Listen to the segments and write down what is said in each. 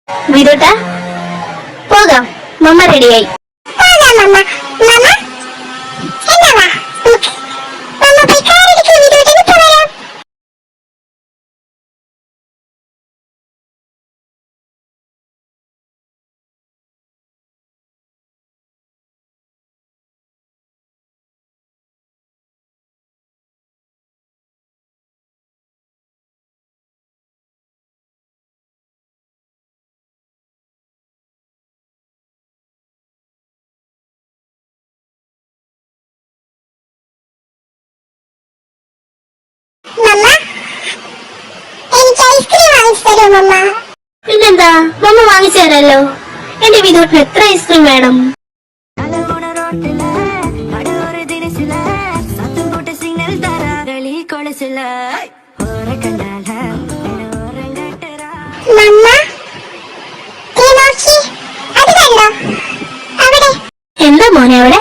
വിതുട്ടാ പോകാം, മമ്മ റെഡിയായി. പിന്നെന്താ, മമ്മ വാങ്ങിച്ചു തരാലോ. എന്റെ വിധോട്ടിന് എത്ര ഐസ്ക്രീം വേണം? എന്താ മോനെ അവിടെ?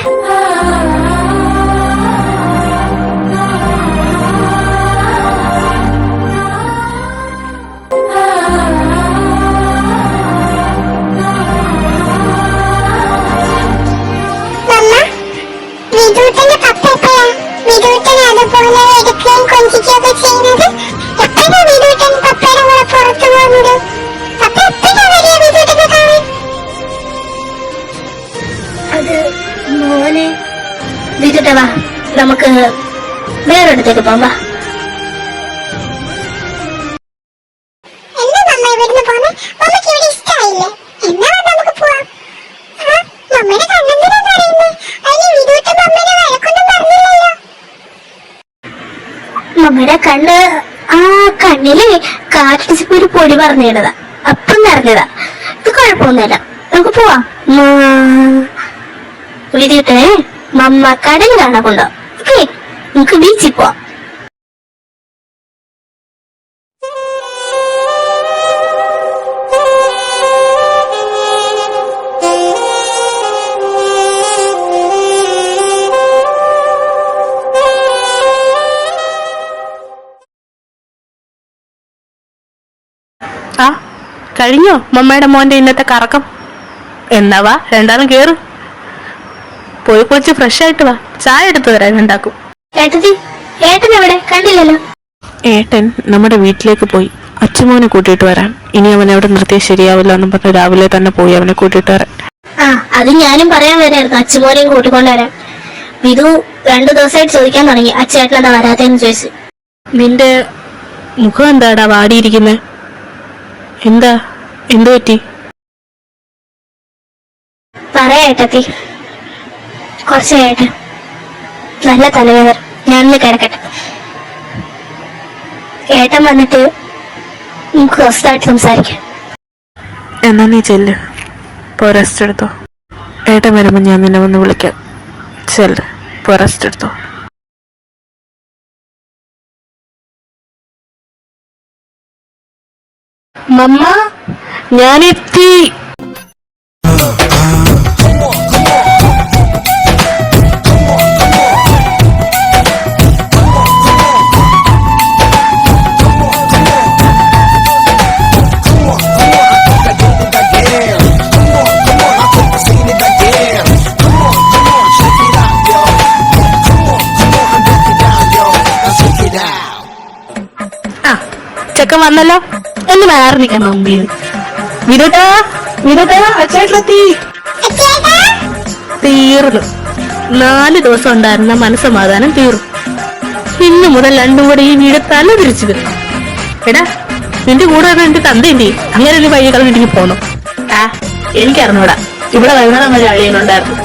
മോനെ വിതുട്ട, വാ നമുക്ക് വേറൊരിടത്തേക്ക് പോവാം. വാ. മമ്മയുടെ കണ്ണ്, ആ കണ്ണില് കാറ്റടിച്ചപ്പോ ഒരു പൊടി പറഞ്ഞിടതാ, അപ്പം നിറഞ്ഞതാ. ഇത് കുഴപ്പമൊന്നുമില്ല, നമുക്ക് പോവാം. വിധിട്ടെ മമ്മ കടൽ കാണാൻ കൊണ്ടോ. ഓക്കെ, നമുക്ക് ബീച്ചിൽ പോവാം. ആ കഴിഞ്ഞോ മമ്മയുടെ മോന്റെ ഇന്നത്തെ കറക്കം? എന്നാവാ രണ്ടാളും കേറ്, പോയി കുളിച്ച് ഫ്രഷ് ആയിട്ട് വാ. ചായ എടുത്തു തരാൻ ഉണ്ടാക്കും. ഏട്ടൻ എവിടെ? കണ്ടില്ലല്ലോ. ഏട്ടൻ നമ്മുടെ വീട്ടിലേക്ക് പോയി അച്ഛമോനെ കൂട്ടിയിട്ട് വരാൻ. ഇനി അവൻ എവിടെ നിർത്തിയാൽ ശരിയാവില്ല എന്നും പറഞ്ഞ് രാവിലെ തന്നെ പോയി അവനെ കൂട്ടിയിട്ട് വരാൻ. ആ, അത് ഞാനും പറയാൻ വരായിരുന്നു, അച്ഛമോനെയും കൂട്ടിക്കൊണ്ടുവരാൻ. വിധു 2 ദിവസമായിട്ട് ചോദിക്കാൻ തുടങ്ങി, അച്ഛേട്ടൻ എന്താ വരാത്തേന്ന് ചോദിച്ചു. നിന്റെ മുഖം എന്താടാ വാടിയിരിക്കുന്നത്? എന്താ, എന്തു പറ്റി? പറയേട്ടത്തി, കുറച്ചായിട്ട് നല്ല തലവേദന. ഞാനൊന്ന് കിടക്കട്ടെ. ഏട്ടൻ വന്നിട്ട് നമുക്ക് സ്വസ്ഥമായിട്ട് സംസാരിക്കാം. എന്നാ നീ ചെല്ല്, പോ റെസ്റ്റ് എടുത്തോ. ഏട്ടൻ വരുമ്പോ ഞാൻ നിന്നെ വന്ന് വിളിക്കാം. ചെല്ല്, പോ റെസ്റ്റ് എടുത്തോ. മമ്മ ഞാനെത്തി. ചെക്കൻ വന്നല്ലോ, എന്ന് വേറെ നിൽക്കാൻ മുമ്പിൽ. വിതുട്ടാ വിതുട്ടാ, അച്ഛേട്ടത്തി. തീർന്നു. 4 ദിവസം ഉണ്ടായിരുന്ന മനസ്സമാധാനം തീർന്നു. ഇന്നു മുതൽ 2 കൂടെ ഈ വീട് തല തിരിച്ചു വരും. എടാ, നിന്റെ കൂടെ എന്റെ തന്തേന്തി അങ്ങനെ ഒരു വഴി കളഞ്ഞിട്ട് പോന്നു. ആ, എനിക്കറിഞ്ഞൂടാ. ഇവിടെ വൈകുന്നേരം വരെ അഴിയനുണ്ടായിരുന്നു.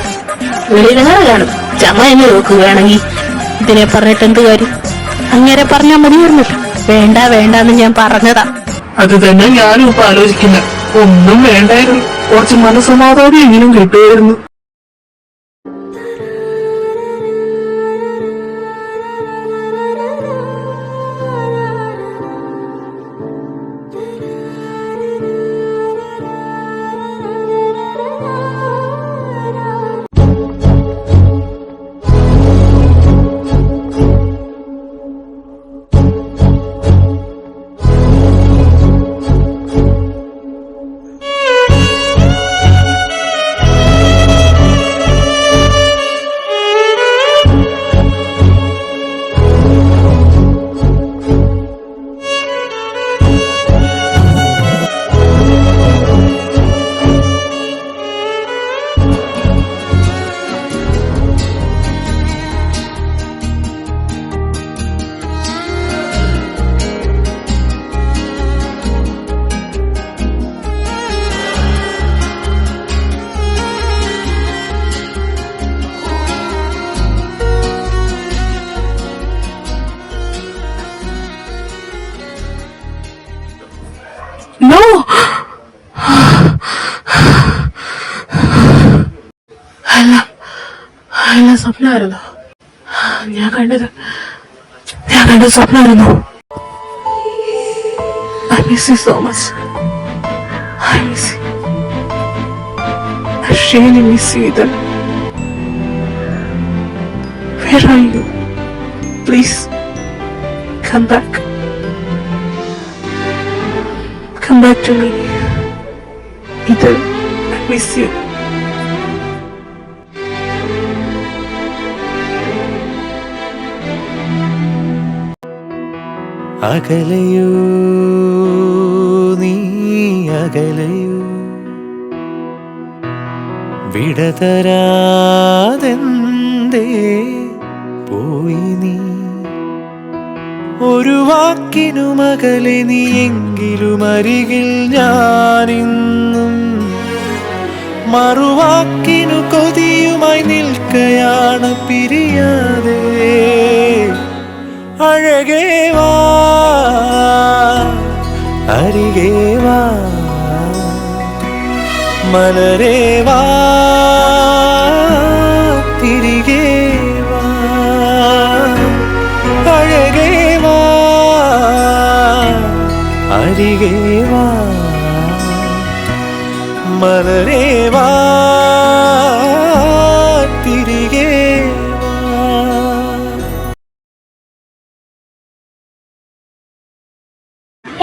വെളിയിലെങ്ങനെ കാണും. ചമ്മ എന്നെ നോക്കുകയാണെങ്കിൽ ഇതിനെ പറഞ്ഞിട്ട് എന്ത് കാര്യം? അങ്ങനെ പറഞ്ഞാൽ മതിയായിരുന്നില്ല. വേണ്ട വേണ്ടെന്ന് ഞാൻ പറഞ്ഞതാ. അത് തന്നെ ഞാനും ഇപ്പൊ ആലോചിക്കുന്നത്. ഒന്നും വേണ്ടായിരുന്നു, കുറച്ച് മനസ്സമാധാനം എങ്കിലും കിട്ടുമായിരുന്നു. ഇതെല്ലാം സ്വപ്നമായിരുന്നു. ഞാൻ കണ്ടത് സ്വപ്നമായിരുന്നു. I miss you so much. I miss you. I really miss you, Ethan. Where are you? Please, come back. Come back to me. Ethan, I miss you. അകലയോ നീ അകലയോ വിടതരാതെന്തേ പോയി നീ ഒരു വാക്കിനും അകലെ നീ എങ്കിലും അരികിൽ ഞാനിന്നും മറുവാക്കിനു കൊതിയുമായി നിൽക്കയാണ് പിരിയാതെ അഴകേ വാ അരികേ വാ മലരേ വാ തിരികെ വാ അഴകേ വാ അരികെ വാ മലരേ വാ തിരികെ വാ.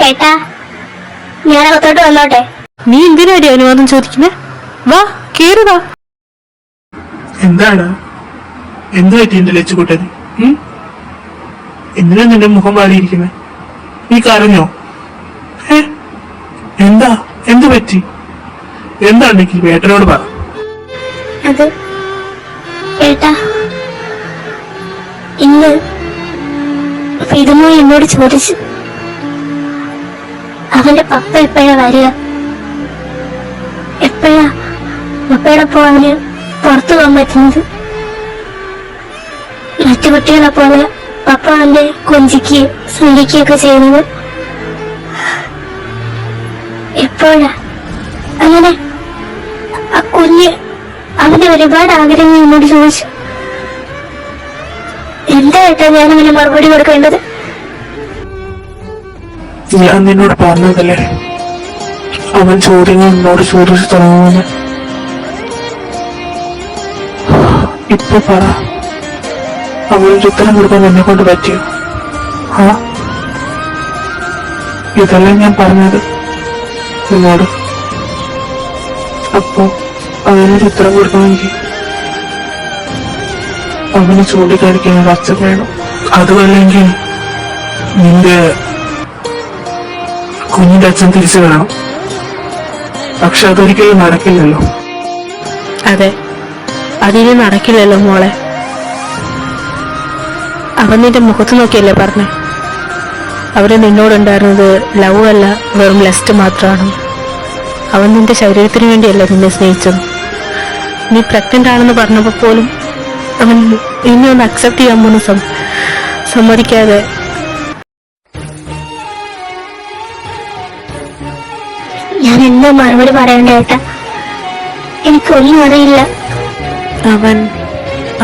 ഏട്ടാ, ഞാൻ അകത്തോട്ട് വന്നോട്ടെ? നീ എന്തിനാടി അനുവാദം ചോദിക്കുന്നേ? വാ കേറുവാ. എന്താണ് എന്ത് പറ്റി എന്റെ ലച്ചുകുട്ടന്? എന്തിനാ നിന്റെ മുഖം വാടിയിരിക്കുന്നത്? നീ കരഞ്ഞോ? എന്താ എന്ത് പറ്റി? എന്താണെങ്കിൽ ഏട്ടനോട് പറ. അത് ഏട്ടാ, ഇന്ന് ഫിദുമോ എന്നോട് ചോദിച്ചു അവന്റെ പപ്പ എപ്പോഴാ വരിക, എപ്പോഴാ പപ്പയോടൊപ്പം അവന് പുറത്തു പോകാൻ പറ്റുന്നത്. മറ്റു കുട്ടികളെ പോലെ പപ്പ അവന്റെ കൊഞ്ചിക്കുകയും സ്നേഹിക്കുകയൊക്കെ ചെയ്യുന്നത് എപ്പോഴാ? അങ്ങനെ ആ കുഞ്ഞ് അവന്റെ ഒരുപാട് ആഗ്രഹങ്ങൾ എന്നോട് ചോദിച്ചു. എന്തായിട്ടാ ഞാൻ അവന് മറുപടി കൊടുക്കേണ്ടത്? ഞാൻ നിന്നോട് പറഞ്ഞതല്ലേ അവൻ ചോദ്യങ്ങൾ എന്നോട് ചോദിച്ചു തുടങ്ങുമെന്ന്. ഇപ്പൊ പറ, അവനൊരു ഉത്തരം കൊടുക്കാൻ എന്നെ കൊണ്ട് പറ്റിയോ? ഇതെല്ലാം ഞാൻ പറഞ്ഞത് നിന്നോട്. അപ്പോ അതിനൊരു ഉത്തരം കൊടുക്കണമെങ്കിൽ അവനെ ചൂണ്ടിക്കാണിക്കാൻ ഒരു അച്ഛൻ വേണം. അതുമല്ലെങ്കിൽ നിന്റെ കുഞ്ഞിന്റെ അച്ഛൻ തിരിച്ചു വേണം. പക്ഷെ അതൊരിക്കലും നടക്കില്ലല്ലോ. അതെ, അതിന് നടക്കില്ലല്ലോ മോളെ. അവൻ നിന്റെ മുഖത്ത് നോക്കിയല്ലേ പറഞ്ഞേ അവര് നിന്നോടുണ്ടായിരുന്നത് ലവ് അല്ല, വെറും ലെസ്റ്റ് മാത്രമാണ്. അവൻ നിന്റെ ശരീരത്തിന് വേണ്ടിയല്ല നിന്നെ സ്നേഹിച്ചത്. നീ പ്രഗ്നന്റ് ആണെന്ന് പറഞ്ഞപ്പോൾ പോലും അവൻ നിന്നെ ഒന്ന് അക്സെപ്റ്റ് ചെയ്യാൻ പോലും സമ്മതിക്കാതെ. ഞാൻ എന്താ മറുപടി പറയണ്ട ഏട്ടാ? എനിക്കൊന്നും അറിയില്ല.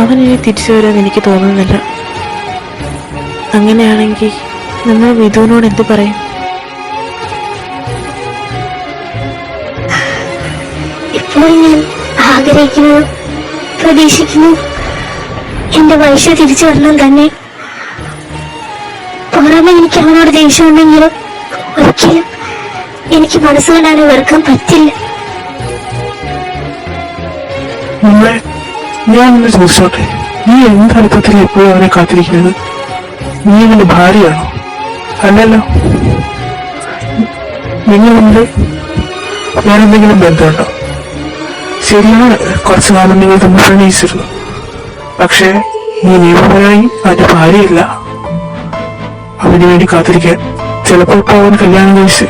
അവൻ ഇനി തിരിച്ചു വരാൻ എനിക്ക് തോന്നുന്നില്ല. അങ്ങനെയാണെങ്കിൽ നമ്മൾ വിധുവിനോട് എന്ത് പറയും? ഇപ്പോൾ ഞാൻ ആഗ്രഹിക്കുന്നു, പ്രതീക്ഷിക്കുന്നു എന്റെ വയസ്സ് തിരിച്ചു വരണം തന്നെ. പുറമെ എനിക്ക് അവനോട് ദേഷ്യമുണ്ടെങ്കിലും ഒരിക്കലും എനിക്ക് മനസ്സുകൊണ്ടാണ് വെറുക്കാൻ പറ്റില്ല. ഞാൻ ഒന്ന് ചോദിച്ചോട്ടെ, നീ എന്തർത്ഥത്തിൽ എപ്പോഴും അവനെ കാത്തിരിക്കുന്നത്? നീ അവന്റെ ഭാര്യയാണോ? അല്ലല്ലോ. നിങ്ങൾ തമ്മിൽ വേറെന്തെങ്കിലും ബന്ധമുണ്ടോ? ശരിയാണ്, കുറച്ചു കാലം നിങ്ങൾ തമ്മിൽ പ്രണയിച്ചിരുന്നു. പക്ഷേ നീ നിയമപരമായി അവന്റെ ഭാര്യയില്ല. അവന് വേണ്ടി കാത്തിരിക്കാൻ ചിലപ്പോൾ ഇപ്പോൾ അവൻ കല്യാണം കഴിച്ച്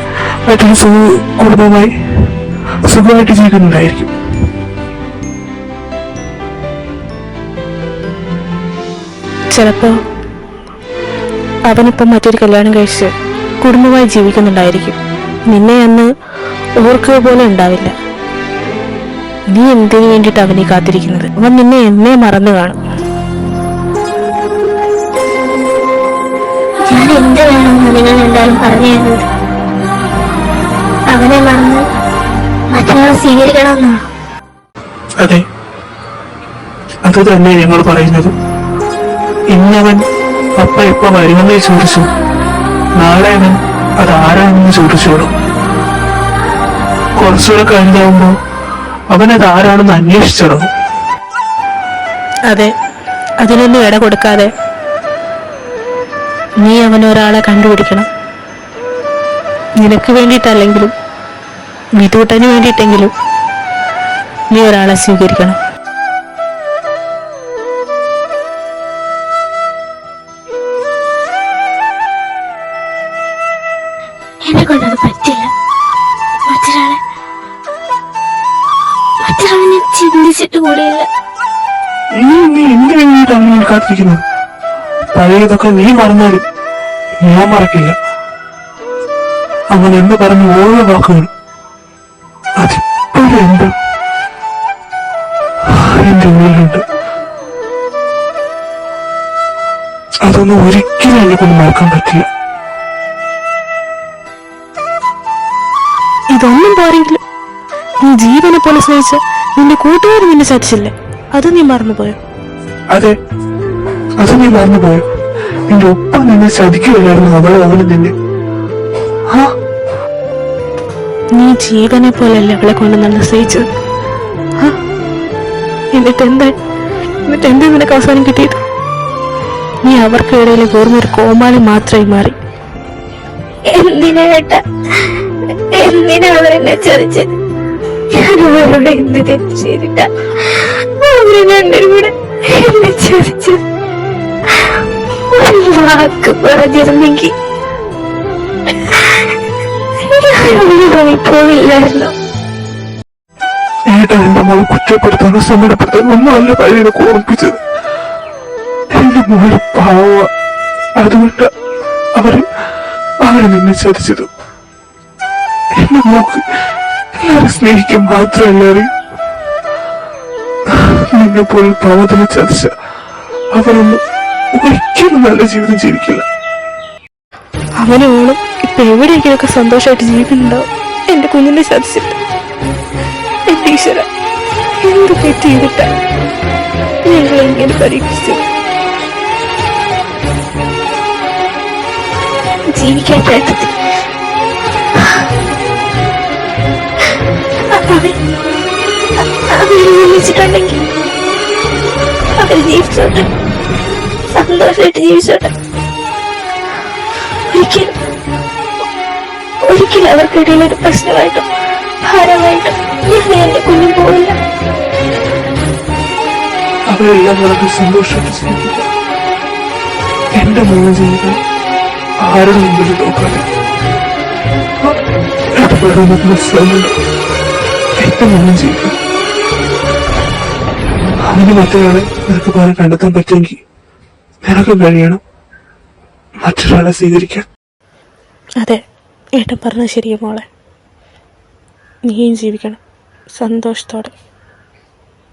മറ്റൊരു കുടുംബമായി സുഖമായിട്ട് ജീവിക്കുന്നുണ്ടായിരിക്കും. ചിലപ്പോ അവനിപ്പം മറ്റൊരു കല്യാണം കഴിച്ച് കുടുംബമായി ജീവിക്കുന്നുണ്ടായിരിക്കും. നിന്നെ അന്ന് ഓർക്കുക പോലെ ഉണ്ടാവില്ല. നീ എന്തിനു വേണ്ടിയിട്ട് അവനെ കാത്തിരിക്കുന്നത്? അവൻ നിന്നെ എന്നേ മറന്നു കാണും. ഞാൻ എന്ത് വേണമെന്ന് നിങ്ങൾ എന്തായാലും പറഞ്ഞു തരുന്നത്? അവനെ മറന്ന് മറ്റൊരാളെ സ്വീകരിക്കണമെന്നാണോ? അതെ, അത് തന്നെ ഞങ്ങൾ പറയുന്നത്. ഇന്നവൻ പപ്പ എപ്പോ വരുമെന്നേ ചോദിച്ചു, നാളെ അവൻ അതാരാണെന്ന് ചോദിച്ചോളും. കുറച്ചുകൂടെ കഴിഞ്ഞാവുമ്പോ അവൻ അതാരാണെന്ന് അന്വേഷിച്ചിടണം. അതെ, അതിനൊന്നും ഇട കൊടുക്കാതെ നീ അവനൊരാളെ കണ്ടുപിടിക്കണം. നിനക്ക് വേണ്ടിയിട്ടല്ലെങ്കിലും വീട്ടുകൂട്ടന് വേണ്ടിയിട്ടെങ്കിലും നീ ഒരാളെ സ്വീകരിക്കണം. എന്നെ കൊണ്ടത് പറ്റില്ല. മറ്റൊരാളെ ഞാൻ ചിന്തിച്ചിട്ട് കൂടിയില്ല. നീ എന്ത് വേണ്ടിയിട്ടാണ് നീ കാത്തിരിക്കുന്നത്? പഴയതൊക്കെ നീ മറന്നാലും ഞാൻ മറക്കില്ല. അവൻ എന്ന് പറഞ്ഞ ഓരോ വാക്കുകൾ അതിപ്പോഴും എന്റെ ഉള്ളിലുണ്ട്. അതൊന്നും ഒരിക്കലും എന്നെ കൊണ്ട് മറക്കാൻ പറ്റില്ല. ഇതൊന്നും പോരെങ്കിലും നീ ജീവനെ പോലെ സ്നേഹിച്ച നിന്റെ കൂട്ടുകാർ നിന്നെ ചതിച്ചില്ലേ? അത് നീ മറന്നുപോയോ? അതെ, അത് നീ മറന്നുപോയോ? നിന്റെ ഒപ്പം നിന്നെ ചതിക്കുകയായിരുന്നു അവളും നിന്നെ. നീ ജീവനെ പോലെയല്ലേ അവളെ കൊണ്ട് നല്ല സ്നേഹിച്ചത്? എന്നിട്ട് എന്താ നിനക്ക് അവസാനം കിട്ടിയത്? നീ അവർക്കിടയിൽ വെറും ഒരു കോമാളി മാത്രമായി മാറി. എന്തിനാ അവരെന്നെ ചതിച്ചത്? ഞാൻ അവരോട് എന്ത് തെറ്റ് ചെയ്തിട്ട അവര് രണ്ടും കൂടെ എന്നെ ചതിച്ചത്? ഒരു വാക്ക് പറഞ്ഞിരുന്നെങ്കിൽ പോയില്ലായിരുന്നു. ഏട്ടാ എന്റെ മോൾ കുറ്റപ്പെടുത്താനോ സമ്മതപ്പെടുത്താനോ ഒന്നുമല്ല പഴയതൊക്കെ ഓർമ്മിപ്പിച്ചത്. എന്റെ മോള് പാവ, അതുകൊണ്ട് അവര് നിന്നെ ചതിച്ചത്. എന്റെ മോക്ക് എല്ലാവരും സ്നേഹിക്കാൻ മാത്രമല്ല അറിയും. നിന്നെ പോലെ പാവത്തിനെ ചതിച്ച അവരൊന്നും ഒരിക്കലും നല്ല ജീവിതം ജീവിക്കില്ല. അവനും ഓളും ഇപ്പൊ എവിടെയെങ്കിലൊക്കെ സന്തോഷമായിട്ട് ജീവിക്കുന്നുണ്ടാവും. എന്റെ കുഞ്ഞിനെ ചതിച്ചിട്ട് എന്റെ ഈശ്വര, എന്ത് തെറ്റ് ചെയ്തിട്ട ഞങ്ങൾ ഇങ്ങനെ പരീക്ഷിച്ചത്? ജീവിക്കാൻ പറ്റത്തില്ല. അവര് ജീവിച്ചിട്ടുണ്ടെങ്കിൽ അവര് ജീവിച്ചോട്ടെ, സന്തോഷമായിട്ട് ജീവിച്ചോട്ടെ. ഒരിക്കലും അവർക്കിടയിൽ ഒരു പ്രശ്നമായിട്ടും ഭാരമായിട്ടും ഞാൻ എന്റെ കുഞ്ഞു പോയില്ല. അവരെല്ലാം വളരെ സന്തോഷമായിട്ട് ജീവിക്കുക. എന്റെ മോനെ ജീവിക്കാൻ ആരുടെ മുമ്പിൽ നോക്കാതെ മനസ്സിലാവുന്നുണ്ട്. എന്റെ മോനെ ജീവിക്കും. അവന് മറ്റൊരാളെ നിനക്ക് പോലെ കണ്ടെത്താൻ പറ്റുമെങ്കിൽ നിനക്ക് കഴിയണം മറ്റൊരാളെ സ്വീകരിക്കാൻ. അതെ, ഏട്ടൻ പറഞ്ഞ ശരിയാ മോളെ. നീയും ജീവിക്കണം സന്തോഷത്തോടെ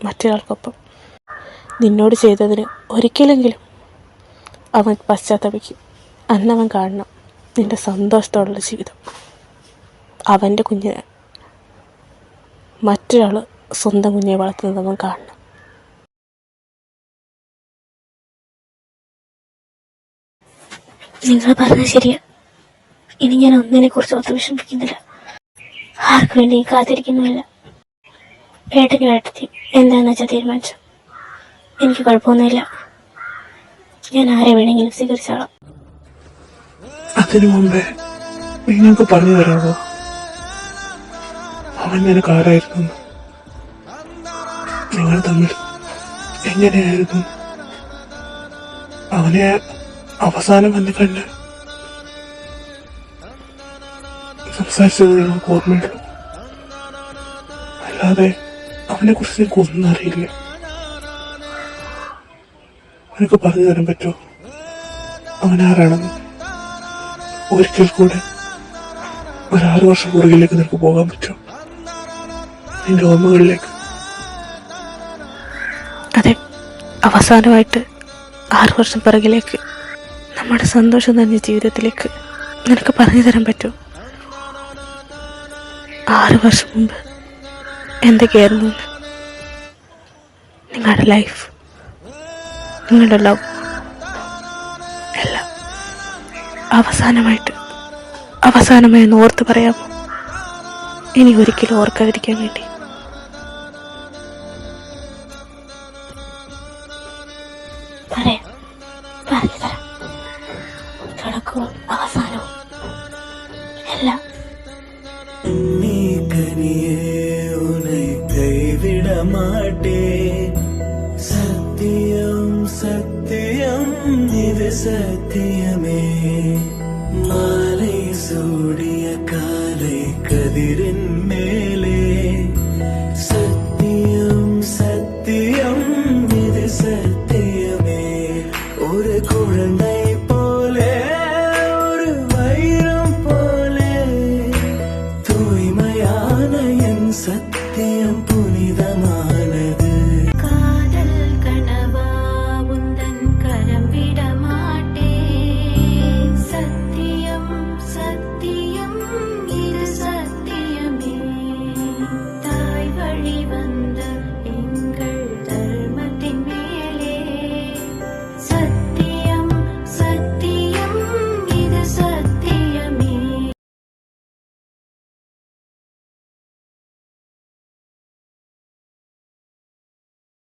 മറ്റൊരാൾക്കൊപ്പം. നിന്നോട് ചെയ്തതിന് ഒരിക്കലെങ്കിലും അവൻ പശ്ചാത്തപിക്കും. അന്നവൻ കാണണം നിന്റെ സന്തോഷത്തോടുള്ള ജീവിതം. അവൻ്റെ കുഞ്ഞിനെ മറ്റൊരാൾ സ്വന്തം കുഞ്ഞെ വളർത്തുന്നത് അവൻ കാണണം. നിങ്ങൾ പറഞ്ഞ ശരിയാ. ഇനി ഞാൻ ഒന്നിനെ കുറിച്ച് ഓർത്ത് വിഷമിക്കുന്നില്ല, ആർക്കു വേണ്ടിയും കാത്തിരിക്കുന്നുമില്ല. ഏട്ടനും ഏട്ടത്തി എന്താന്ന് വെച്ചാൽ തീരുമാനിച്ചു. എനിക്ക് കുഴപ്പമൊന്നുമില്ല. ഞാൻ ആരെ വേണമെങ്കിലും സ്വീകരിച്ചോളാം. അതിനു മുമ്പേ നിങ്ങൾക്ക് പറഞ്ഞു തരാമോ അവൻ നിനക്ക് ആരായിരുന്നു? നിങ്ങൾ തമ്മിൽ എങ്ങനെയായിരുന്നു? അവനെ അവസാനം വന്ന് കണ്ട് സംസാരിച്ചത് ഞങ്ങൾക്ക് ഓർമ്മയുള്ളൂ. അല്ലാതെ അവനെ കുറിച്ച് എനിക്ക് ഒന്നും അറിയില്ല. നിനക്ക് പറഞ്ഞു തരാൻ പറ്റുമോ അവൻ ആരാണെന്ന്? ഒരിക്കൽ കൂടെ ഒരു 6 വർഷം പുറകിലേക്ക് നിനക്ക് പോകാൻ പറ്റുമോ നിന്റെ ഓർമ്മകളിലേക്ക്? അതെ, അവസാനമായിട്ട് 6 വർഷം പിറകിലേക്ക് നമ്മൾ നമ്മുടെ സന്തോഷം നിറഞ്ഞ ജീവിതത്തിലേക്ക് നിനക്ക് പറഞ്ഞു തരാൻ പറ്റുമോ? 6 വർഷം മുമ്പ് എന്തൊക്കെയായിരുന്നു എന്ന്? നിങ്ങളുടെ ലൈഫ്, നിങ്ങളുടെ ലവ് എല്ലാം അവസാനമായി ഒന്ന് ഓർത്ത് പറയാമോ? ഇനി ഒരിക്കലും ഓർക്കാതിരിക്കാൻ വേണ്ടി. പറയാം, പറഞ്ഞു തരാം. തുടക്കവും അവസാനവും എല്ലാം. നീ കനിയ